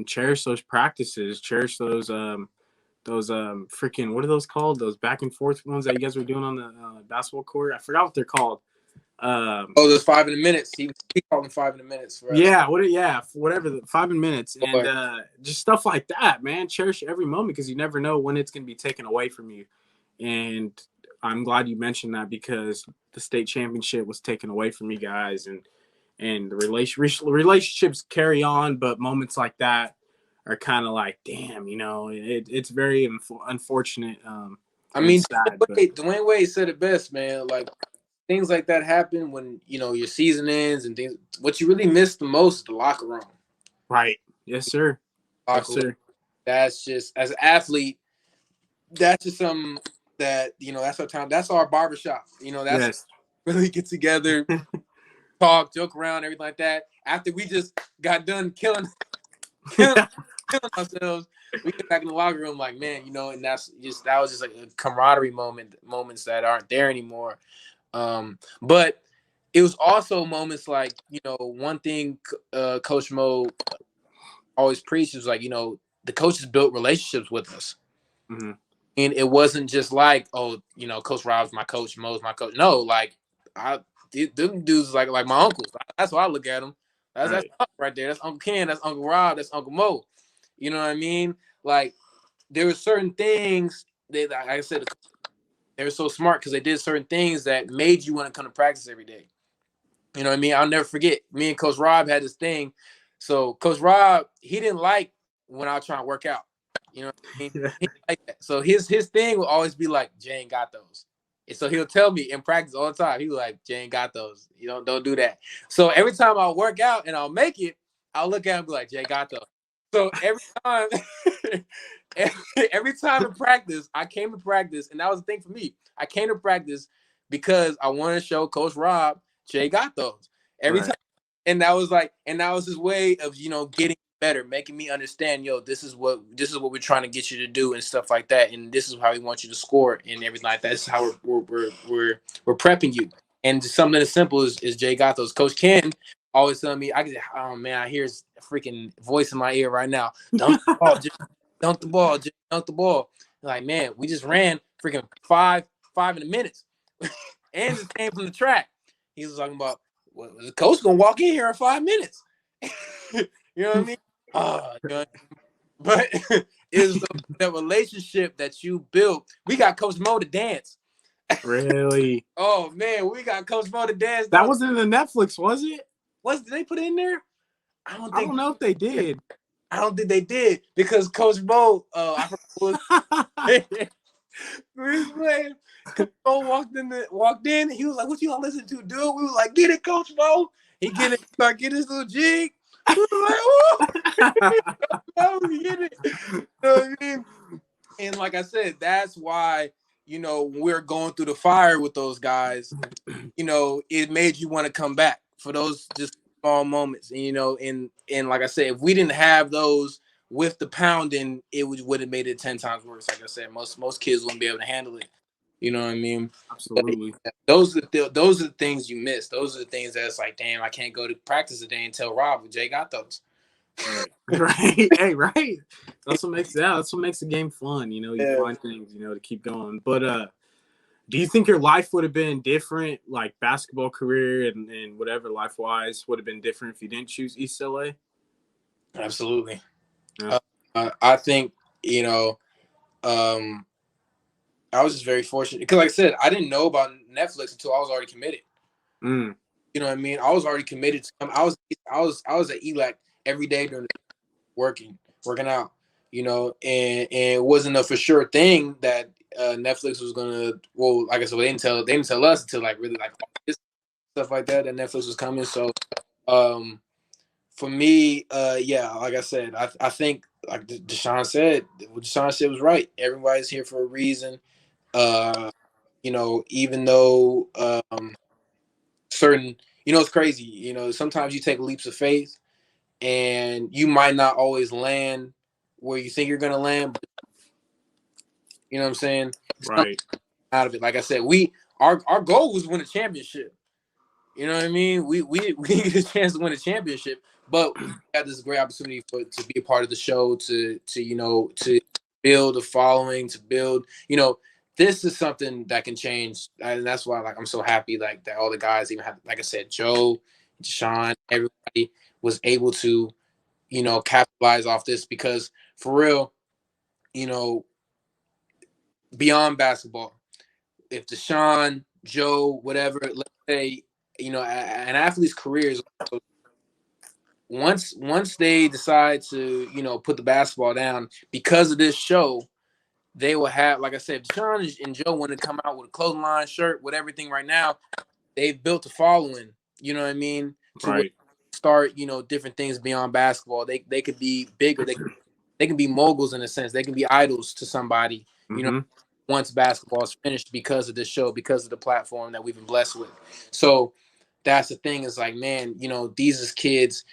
Cherish those practices. Cherish those freaking, what are those called? Those back and forth ones that you guys were doing on the basketball court. I forgot what they're called. Those 5 minutes. He called them 5 minutes for us. Yeah, whatever, the 5 minutes, and just stuff like that, man. Cherish every moment, because you never know when it's going to be taken away from you. And I'm glad you mentioned that, because the state championship was taken away from you guys, and the relationships carry on, but moments like that are kind of like, damn, it's very unfortunate. I mean, sad, Dwayne Wade said it best, man. Like, things like that happen when, your season ends and things. What you really miss the most is the locker room. Right. Yes, sir. Yes, sir. That's just, as an athlete, that's just something that, that's our time. That's our barbershop. That's really get together, talk, joke around, everything like that. After we just got done killing ourselves, we get back in the locker room like, man, and that was just like a camaraderie moments that aren't there anymore. But it was also moments like, one thing Coach Mo always preached was like, the coaches built relationships with us. Mm-hmm. And it wasn't just like, oh, Coach Rob's my coach, Mo's my coach. No, like, them dudes like my uncles. That's why I look at them. That's right there. That's Uncle Ken. That's Uncle Rob. That's Uncle Mo. You know what I mean? Like, there were certain things that, like I said, they were so smart because they did certain things that made you want to come to practice every day. You know what I mean? I'll never forget. Me and Coach Rob had this thing. So Coach Rob, he didn't like when I was trying to work out. You know what I mean? Yeah. He like that. So his thing will always be like, Jay ain't got those. And so he'll tell me in practice all the time. He was like, Jay ain't got those. You don't do that. So every time I'll work out and I'll make it, I'll look at him and be like, Jay got those. So every time, every time in practice, I came to practice, and that was the thing for me. I came to practice because I wanted to show Coach Rob Jay got those every time, and that was his way of getting better, making me understand, this is what we're trying to get you to do and stuff like that, and this is how we want you to score and everything like that. This is how we're prepping you, and something as simple as Jay got those. Coach Ken always telling me, oh man, I hear his freaking voice in my ear right now. Dunk the ball, Jay, dunk the ball, Jay, dunk the ball. Like, man, we just ran freaking five in a minute, and just came from the track. He was talking about, well, the coach gonna walk in here in 5 minutes. You know what I mean? But is the relationship that you built. We got Coach Mo to dance. Really? Oh man, we got Coach Mo to dance. That wasn't in the Netflix, was it? Did they put it in there? I don't know if they did. I don't think they did because Coach Mo, I forgot. Coach Mo walked in. He was like, "What you all listen to, dude?" We was like, "Get it, Coach Mo." He start getting his little jig. We was like, "Oh, get it." You know what I mean? And like I said, that's why we're going through the fire with those guys. It made you want to come back for those just small moments. And like I said, if we didn't have those with the pounding, it would have made it 10 times worse. Like I said, most kids wouldn't be able to handle it. You know what I mean? Absolutely. But those are the things you miss. Those are the things that's like, damn, I can't go to practice today and tell Rob Jay got those. Right. Hey, right. That's what makes the game fun. You find things, to keep going. But do you think your life would have been different, like basketball career and whatever life-wise would have been different if you didn't choose East LA? Absolutely. Yeah. I think, I was just very fortunate because, like I said, I didn't know about Netflix until I was already committed. You know what I mean? I was already committed to them. I was at ELAC every day during the working out, and it wasn't a for sure thing that Netflix was gonna. Well, like I said, they didn't tell us until like really like all this stuff like that Netflix was coming. So, for me, yeah, like I said, I think like DeShawn said, what DeShawn said was right. Everybody's here for a reason. Even though certain, it's crazy. Sometimes you take leaps of faith, and you might not always land where you think you're gonna land. But, you know what I'm saying? Right. Out of it, like I said, our goal was to win a championship. You know what I mean? We didn't get a chance to win a championship, but we had this great opportunity to be a part of the show, to build a following, to build, this is something that can change. And that's why I'm so happy that all the guys, even have, like I said, Joe, DeShawn, everybody was able to, capitalize off this because for real, beyond basketball, if DeShawn, Joe, whatever, let's say, an athlete's career is once they decide to, put the basketball down because of this show, they will have, like I said, if DeShawn and Joe want to come out with a clothing line, shirt, with everything right now, they've built a following, you know what I mean? To start, different things beyond basketball. They could be bigger. They can be moguls in a sense. They can be idols to somebody, once basketball is finished because of this show, because of the platform that we've been blessed with. So that's the thing is like, man, these is kids.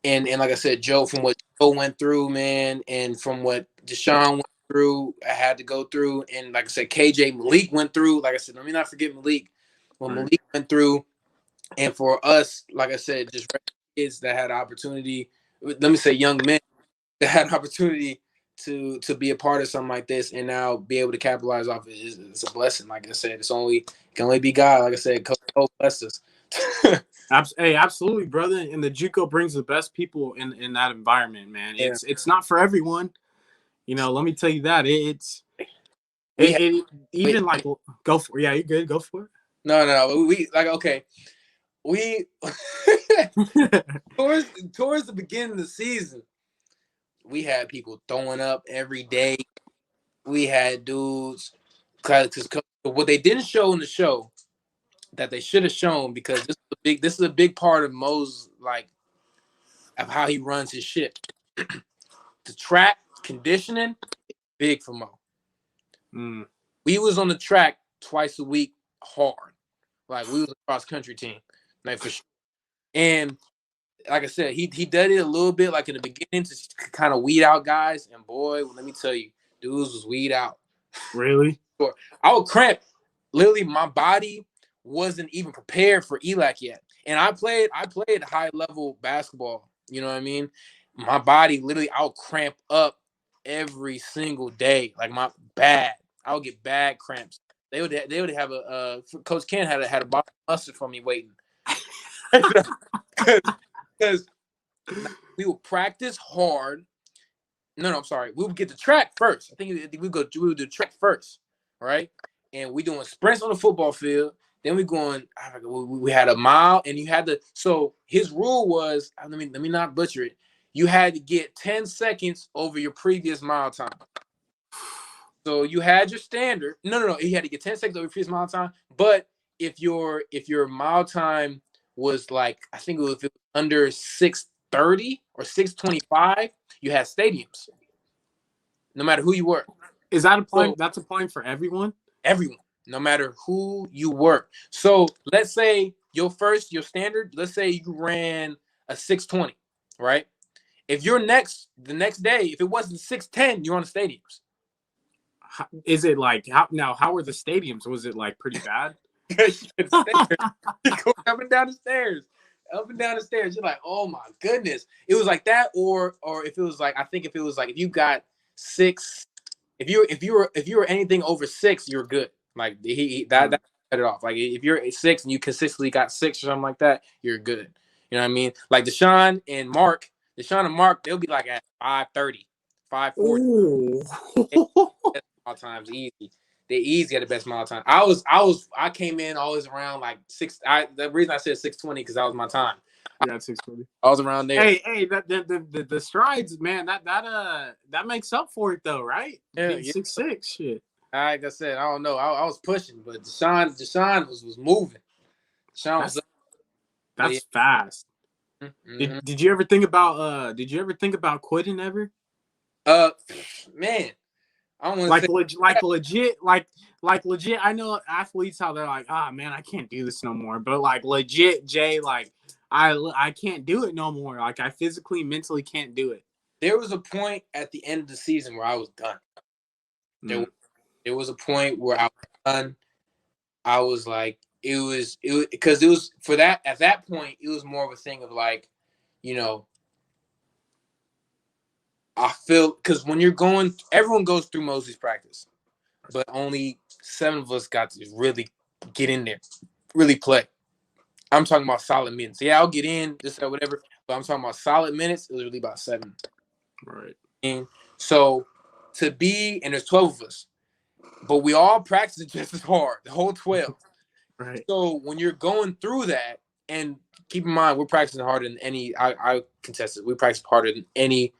And like I said, Joe, from what Joe went through, man, and from what DeShawn went through, I had to go through. And like I said, KJ Malik went through. Like I said, let me not forget Malik. When Malik went through, and for us, like I said, just kids that had opportunity, let me say young men that had opportunity to be a part of something like this and now be able to capitalize off it it's a blessing. Like I said, it can only be God. Like I said, Coach blessed us. Hey, absolutely, brother. And the JUCO brings the best people in that environment, man. Yeah. It's not for everyone. Let me tell you that. Go for it. Yeah, you good. Go for it. No. We like, okay. We towards the beginning of the season, we had people throwing up every day. We had dudes because what they didn't show in the show that they should have shown, because this is a big part of Mo's, like, of how he runs his shit. The track conditioning, big for Mo. We was on the track twice a week hard. Like, we was a cross country team, like, for sure. And like I said, he did it a little bit, like, in the beginning, to kind of weed out guys. And boy, let me tell you, dudes was weed out. Really? I would cramp. Literally, my body wasn't even prepared for ELAC yet. And I played high level basketball. You know what I mean? My body literally, I would cramp up every single day. Like, I would get bad cramps. They would have Coach Ken had a bottle of mustard for me waiting. Because we would practice hard. No, I'm sorry. We would get the track first. I think we would do the track first, right? And we doing sprints on the football field. Then we had a mile, and you had to. So his rule was, let me not butcher it. You had to get 10 seconds over your previous mile time. So you had your standard. No. You had to get 10 seconds over your previous mile time. But if your mile time was, like, I think if it was under 6:30 or 6:25, you had stadiums. No matter who you were. Is that a point? So, that's a point for everyone? Everyone. No matter who you were. So let's say your standard, let's say you ran a 6:20, right? If the next day, if it wasn't 6:10, you're on the stadiums. Is it like, how were the stadiums? Was it, like, pretty bad? You go up and down the stairs. You're like, oh my goodness. It was like that, or if it was like, I think if it was like, if you got 6, if you were anything over 6, you're good. Like, that cut it off. Like, if you're at 6 and you consistently got 6 or something like that, you're good. You know what I mean? Like DeShawn and Mark, they'll be like at 5:30, 5:40. All times easy. They easy at the best mile time. I came in always around like 6. The reason I said 6:20 because that was my time. Yeah, 6:20. I was around there. Hey, the strides, man. That makes up for it though, right? Yeah, 6'6", shit. Like I said, I don't know. I was pushing, but DeShawn was moving. DeShawn was. That's fast. Mm-hmm. Did you ever think about quitting ever? Man. I don't like legit. I know athletes how they're like, man, I can't do this no more. But like legit, Jay, like I can't do it no more. Like I physically, mentally can't do it. There was a point at the end of the season where I was done. There was a point where I was done. I was like, it was because it was for that at that point. It was more of a thing of like, you know. I feel because when you're everyone goes through Mosley's practice, but only 7 of us got to really get in there, really play. I'm talking about solid minutes. Yeah, I'll get in, this or whatever, but I'm talking about solid minutes. It was really about 7. Right. And so and there's 12 of us, but we all practice just as hard, the whole 12. Right. So when you're going through that, and keep in mind, we're practicing harder than any, I contested, we practice harder than any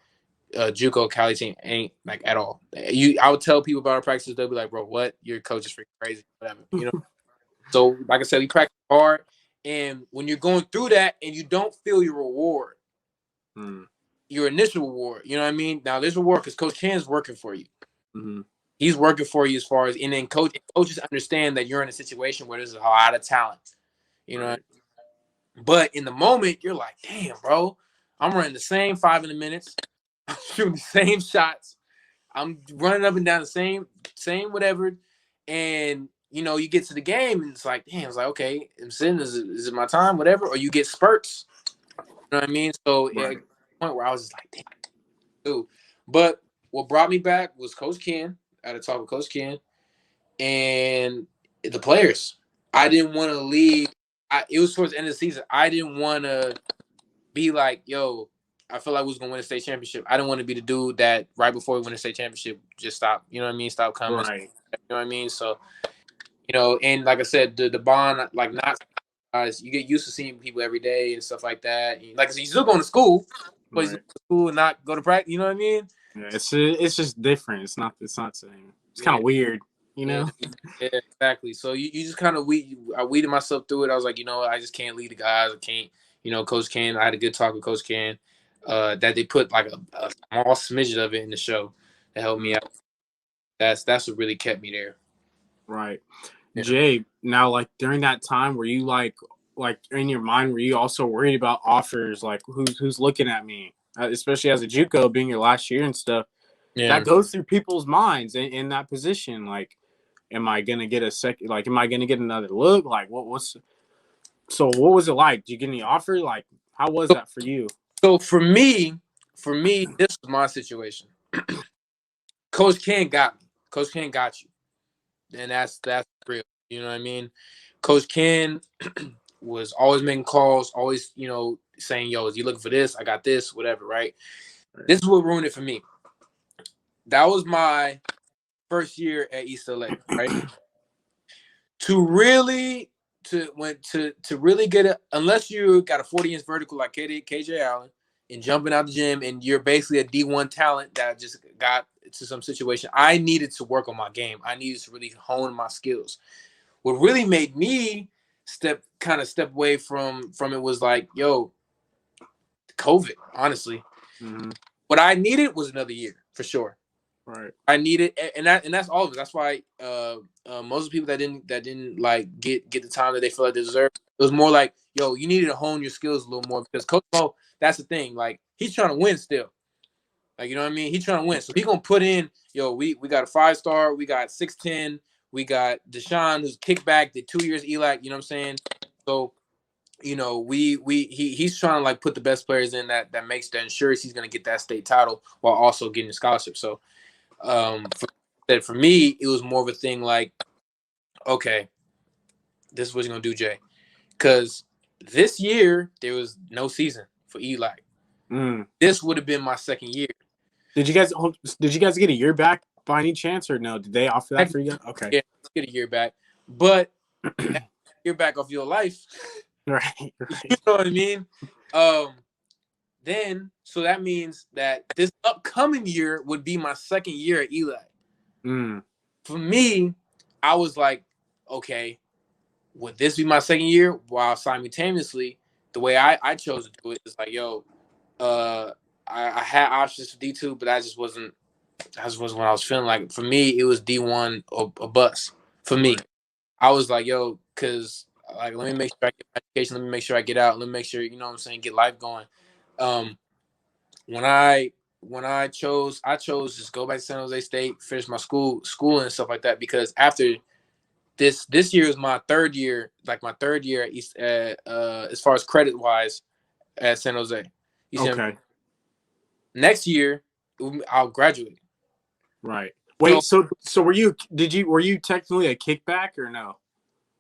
JUCO Cali team ain't like at all. I would tell people about our practices, they'll be like, bro, what? Your coach is freaking crazy, whatever. You know. So like I said, we practice hard, and when you're going through that and you don't feel your reward, your initial reward, you know what I mean? Now there's a reward because Coach Ken's working for you. Mm-hmm. He's working for you as far as, and then coaches understand that you're in a situation where there's a lot of talent, you know. Right. But in the moment, you're like, damn, bro, I'm running the same 5 in the minutes. I'm shooting the same shots. I'm running up and down the same whatever. And, you know, you get to the game and it's like, damn, it's like, okay, I'm sitting, is it my time, whatever? Or you get spurts. You know what I mean? So at a point where I was just like, damn, dude. But what brought me back was Coach Ken. I had to talk with Coach Ken and the players. I didn't want to leave. It was towards the end of the season. I didn't want to be like, yo, I feel like we was going to win a state championship. I didn't want to be the dude that right before we win a state championship just stop. You know what I mean? Stop coming. Right. You know what I mean? So, you know, and like I said, the bond, like not guys, you get used to seeing people every day and stuff like that. And like I said, you still going to school. boys go Right. to school and not go to practice. You know what I mean? Yeah, it's just different. It's not the same. It's kind Yeah, of weird, you yeah, know. yeah, exactly. So you just kind of I weeded myself through it. I was like, you know, I just can't lead the guys. I can't, you know, Coach Ken. I had a good talk with Coach Ken. That they put like a small smidget of it in the show to help me out. That's what really kept me there. Right. Yeah. Jay, now like during that time, were you like in your mind, were you also worried about offers, like who's looking at me, especially as a JUCO being your last year and stuff? That Yeah. goes through people's minds in that position. Like, am I gonna get a second? Like, am I gonna get another look? Like, what's so? What was it like? Did you get any offer? Like, how was that for you? So for me, this was my situation. Coach Ken got me. Coach Ken got you, and that's real. You know what I mean? Coach Ken was always making calls, always, you know, saying, "Yo, is you looking for this? I got this, whatever." Right? This is what ruined it for me. That was my first year at East LA, right? To really to really get it, unless you got a 40-inch vertical like KJ Allen and jumping out the gym and you're basically a D1 talent that just got to some situation, I needed to work on my game. I needed to really hone my skills. What really made me step away from it was like, yo, COVID, honestly. Mm-hmm. What I needed was another year for sure. Right. I needed, and that's all of it. That's why most of the people that didn't like get the time that they feel like they deserve. It was more like, yo, you needed to hone your skills a little more because Coach Mo, that's the thing. Like he's trying to win still. Like, you know what I mean? He's trying to win. So he gonna put in, yo, we got a 5-star, we got 6'10", we got DeShawn who's kickback, did 2 years ELAC, you know what I'm saying? So, you know, he's trying to like put the best players in that ensures he's gonna get that state title while also getting a scholarship. So for me, it was more of a thing like, okay, this is what you're gonna do, Jay. Because this year there was no season for Eli. This would have been my second year. Did you guys get a year back by any chance or no? Did they offer that for you? Okay. Yeah, let's get a year back. But you're back off your life. Right. You know what I mean? Then so that means that this upcoming year would be my second year at Eli. For me, I was like, okay, would this be my second year? While simultaneously, the way I chose to do it is like, yo, I had options for D2, but I just wasn't what I was feeling like. For me, it was D1 or a bus. For me, I was like, yo, because like, let me make sure I get my education. Let me make sure I get out. Let me make sure, you know what I'm saying, get life going. When I chose just go back to San Jose State, finish my school and stuff like that. Because after this year is my third year at East, as far as credit wise at San Jose. You see, Okay. next year I'll graduate. Right. Wait. So were you technically a kickback or no?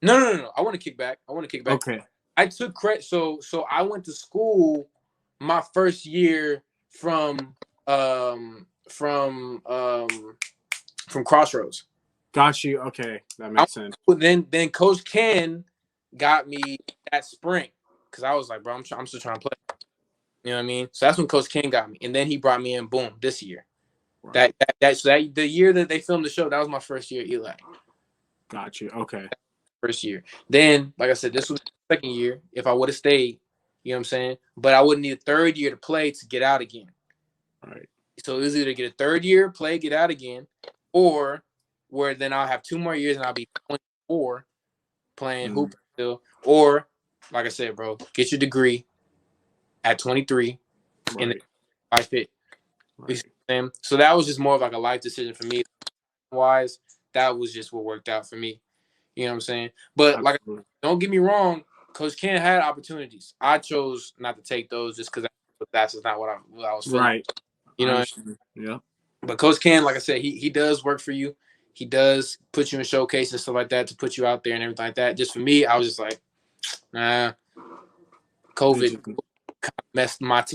No. I want to kick back. Okay. I took credit. So I went to school my first year from Crossroads. Got you. Okay, that makes sense. Then Coach Ken got me that spring because I was like, bro, I'm still trying to play. You know what I mean? So that's when Coach Ken got me, and then he brought me in. Boom, this year. Right. That the year that they filmed the show, that was my first year at Eli. Got you. Okay. First year. Then, like I said, this was the second year. If I would have stayed, you know what I'm saying? But I would need a third year to play to get out again. Right. So it was either get a third year, play, get out again, or where then I'll have 2 more years and I'll be 24 playing hoop still. Or, like I said, bro, get your degree at 23 and then I fit. Right. So that was just more of like a life decision for me. Wise, that was just what worked out for me. You know what I'm saying? But like, don't get me wrong, Coach Ken had opportunities. I chose not to take those just because that's just not what I was feeling. Right. You know. Yeah. But Coach Ken, like I said, he does work for you. He does put you in showcases and stuff like that to put you out there and everything like that. Just for me, I was just like, nah. COVID messed my